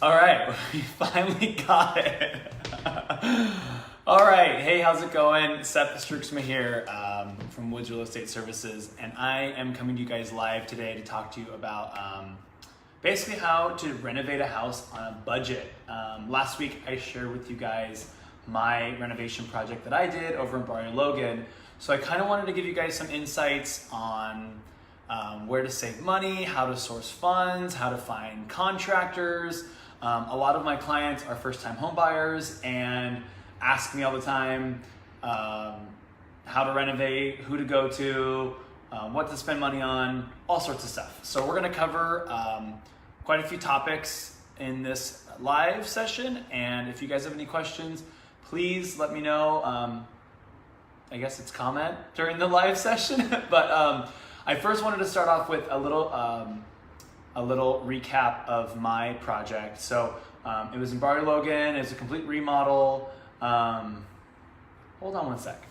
All right, we finally got it. All right, hey, how's it going? Seth Struiksma here from Woods Real Estate Services, and I am coming to you guys live today to talk to you about basically how to renovate a house on a budget. Last week I shared with you guys my renovation project that I did over in Barrio Logan, so I kind of wanted to give you guys some insights on where to save money, how to source funds, how to find contractors. A lot of my clients are first-time home buyers and ask me all the time how to renovate, who to go to, what to spend money on, all sorts of stuff. So we're gonna cover quite a few topics in this live session, and if you guys have any questions, please let me know. I guess it's comment during the live session, but I first wanted to start off with a little recap of my project. So it was in Barrio Logan. It's a complete remodel. Hold on one sec.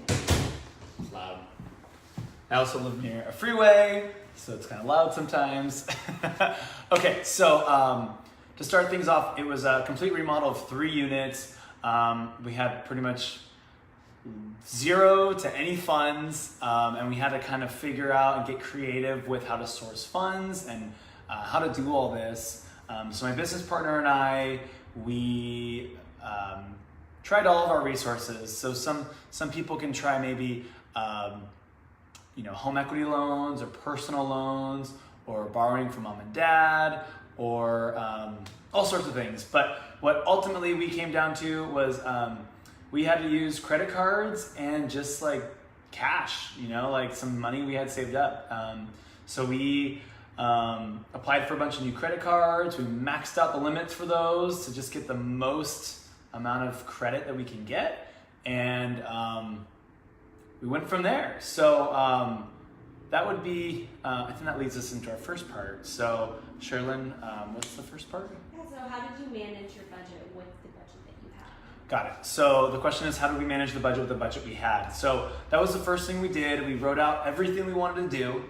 It's loud. I also live near a freeway, so it's kind of loud sometimes. Okay, so to start things off, it was a complete remodel of 3 units. We had pretty much zero to any funds, and we had to kind of figure out and get creative with how to source funds and how to do all this. So my business partner and I, we tried all of our resources. So some people can try maybe home equity loans or personal loans or borrowing from mom and dad or all sorts of things. But what ultimately we came down to was we had to use credit cards and just like cash, like some money we had saved up. So we applied for a bunch of new credit cards. We maxed out the limits for those to just get the most amount of credit that we can get. And we went from there. So that would be, I think that leads us into our first part. So Sherilyn, what's the first part? Yeah, so how did you manage your budget with the budget that you had? Got it. So the question is, how do we manage the budget with the budget we had? So that was the first thing we did. We wrote out everything we wanted to do,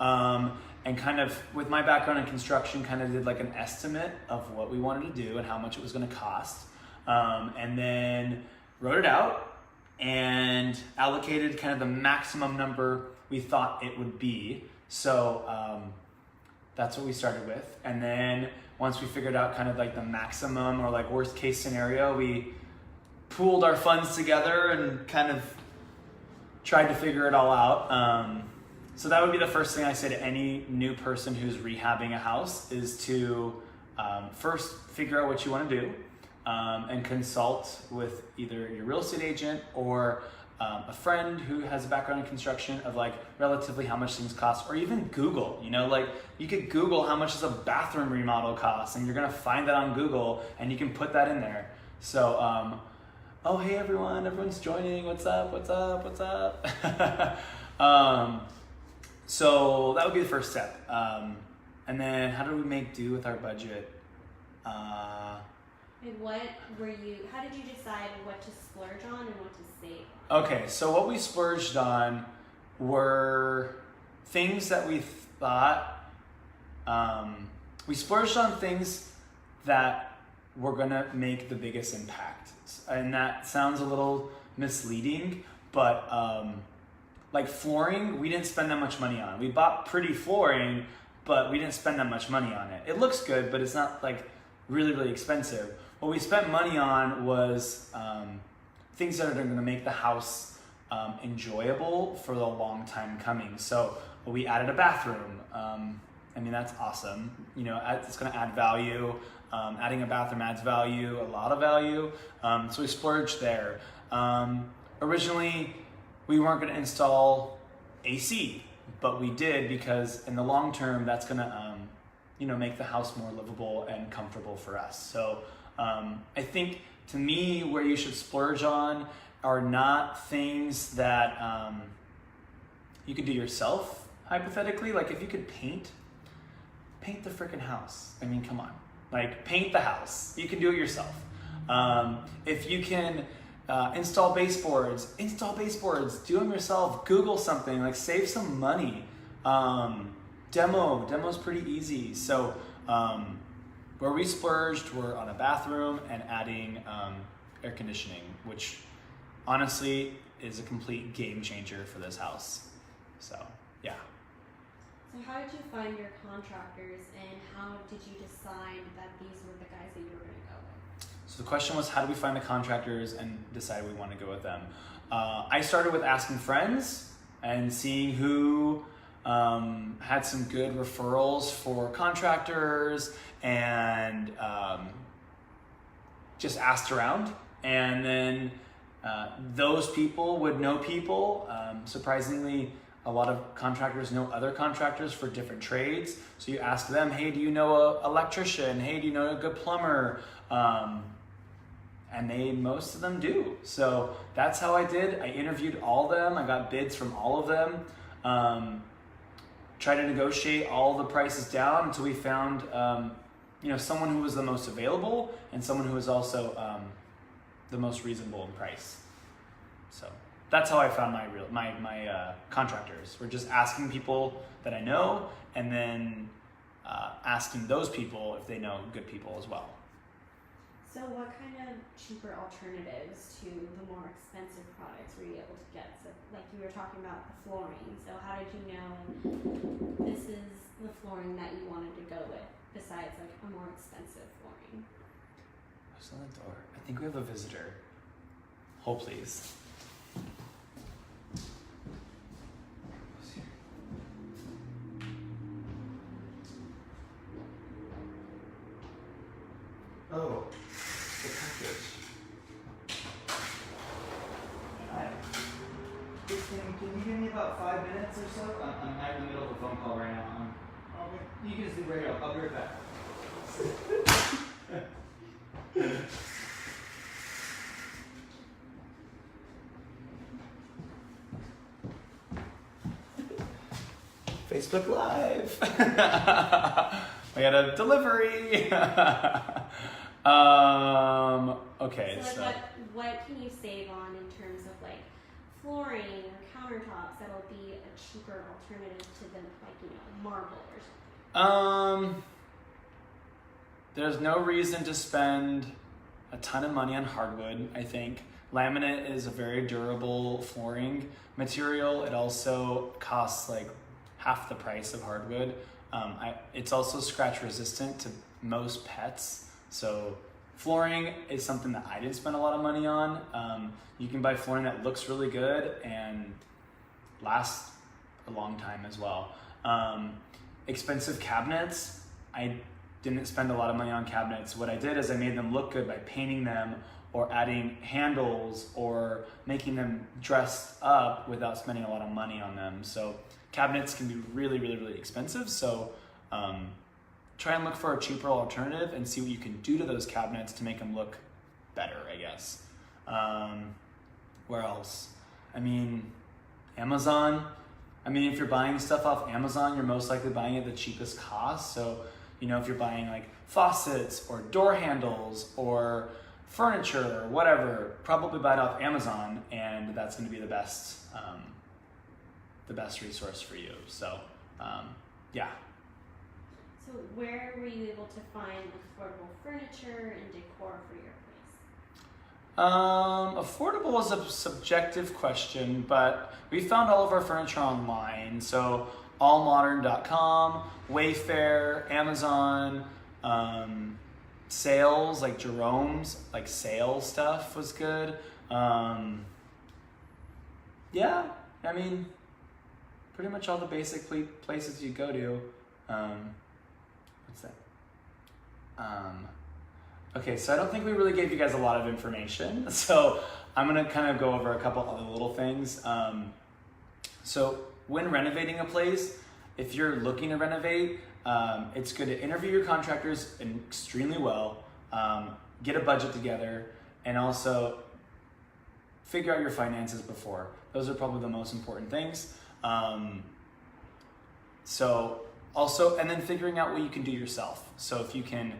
and kind of, with my background in construction, kind of did like an estimate of what we wanted to do and how much it was going to cost, and then wrote it out and allocated kind of the maximum number we thought it would be. So that's what we started with. And then once we figured out kind of like the maximum or like worst case scenario, we pooled our funds together and kind of tried to figure it all out. So that would be the first thing I say to any new person who's rehabbing a house is to first figure out what you want to do and consult with either your real estate agent or a friend who has a background in construction of like relatively how much things cost, or even Google, like you could Google how much does a bathroom remodel cost, and you're gonna find that on Google and you can put that in there. So, oh, hey everyone's joining, what's up? So that would be the first step. And then how do we make do with our budget? And how did you decide what to splurge on and what to save? Okay, so what we splurged on were things that we thought, we splurged on things that were gonna make the biggest impact. And that sounds a little misleading, but like flooring, we didn't spend that much money on. We bought pretty flooring, but we didn't spend that much money on it. It looks good, but it's not like really, really expensive. What we spent money on was things that are gonna make the house enjoyable for the long time coming. So we added a bathroom. That's awesome. It's gonna add value. Adding a bathroom adds value, a lot of value. So we splurged there. Originally, we weren't gonna install AC, but we did because in the long term, that's gonna make the house more livable and comfortable for us. So I think, to me, where you should splurge on are not things that you could do yourself, hypothetically. Like if you could paint the freaking house. Come on. Like paint the house. You can do it yourself. If you can install baseboards, do them yourself. Google something, like save some money. Demo's pretty easy. So where we splurged were on a bathroom and adding air conditioning, which honestly is a complete game changer for this house. So yeah. So how did you find your contractors, and how did you decide that these were the guys that you were going to go with? So the question was, how do we find the contractors and decide we want to go with them? I started with asking friends and seeing who had some good referrals for contractors, and just asked around. And then those people would know people. Surprisingly, a lot of contractors know other contractors for different trades. So you ask them, hey, do you know an electrician? Hey, do you know a good plumber? And most of them do. So that's how I did. I interviewed all of them. I got bids from all of them. Tried to negotiate all the prices down until we found someone who was the most available and someone who was also the most reasonable in price. So that's how I found my contractors. We're just asking people that I know, and then asking those people if they know good people as well. So what kind of cheaper alternatives to the more expensive products were you able to get? So like you were talking about the flooring. So how did you know this is the flooring that you wanted to go with, besides like a more expensive flooring? Who's on the door? I think we have a visitor. Hold please. Who's here? Oh. The package. Hi. Can you give me about 5 minutes or so? I'm in the middle of a phone call right now. Okay. You can just leave right out. I'll be right back. Facebook Live. I got a delivery. Okay. So like what can you save on in terms of like flooring or countertops that'll be a cheaper alternative to the marble or something? There's no reason to spend a ton of money on hardwood. I think laminate is a very durable flooring material. It also costs like half the price of hardwood. It's also scratch resistant to most pets. So flooring is something that I didn't spend a lot of money on. You can buy flooring that looks really good and lasts a long time as well. Expensive cabinets, I didn't spend a lot of money on cabinets. What I did is I made them look good by painting them or adding handles or making them dressed up without spending a lot of money on them. So cabinets can be really, really, really expensive. So try and look for a cheaper alternative and see what you can do to those cabinets to make them look better, I guess. Where else? Amazon. If you're buying stuff off Amazon, you're most likely buying it at the cheapest cost. So, if you're buying like faucets or door handles or furniture or whatever, probably buy it off Amazon, and that's going to be the best resource for you. So, yeah. So where were you able to find affordable furniture and decor for your place? Affordable is a subjective question, but we found all of our furniture online. So allmodern.com, Wayfair, Amazon, sales like Jerome's, like sale stuff was good. Pretty much all the basic places you go to. What's that? Okay, so I don't think we really gave you guys a lot of information. So I'm gonna kind of go over a couple other little things. So when renovating a place, if you're looking to renovate, it's good to interview your contractors extremely well, get a budget together, and also figure out your finances before. Those are probably the most important things. And then figuring out what you can do yourself. So if you can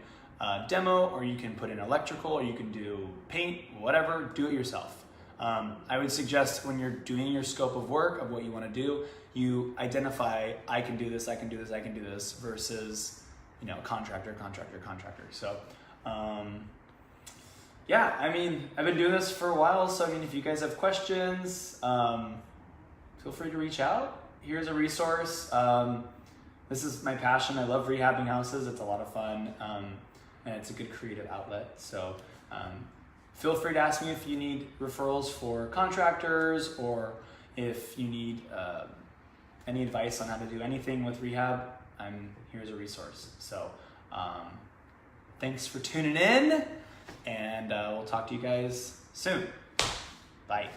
demo, or you can put in electrical, or you can do paint, whatever, do it yourself. I would suggest when you're doing your scope of work of what you want to do, you identify, I can do this, I can do this, I can do this, versus, you know, contractor. So, yeah, I mean, I've been doing this for a while, so I mean, if you guys have questions, feel free to reach out. Here's a resource. This is my passion. I love rehabbing houses. It's a lot of fun, and it's a good creative outlet. So feel free to ask me if you need referrals for contractors, or if you need any advice on how to do anything with rehab. Here's a resource. So thanks for tuning in, and we'll talk to you guys soon. Bye.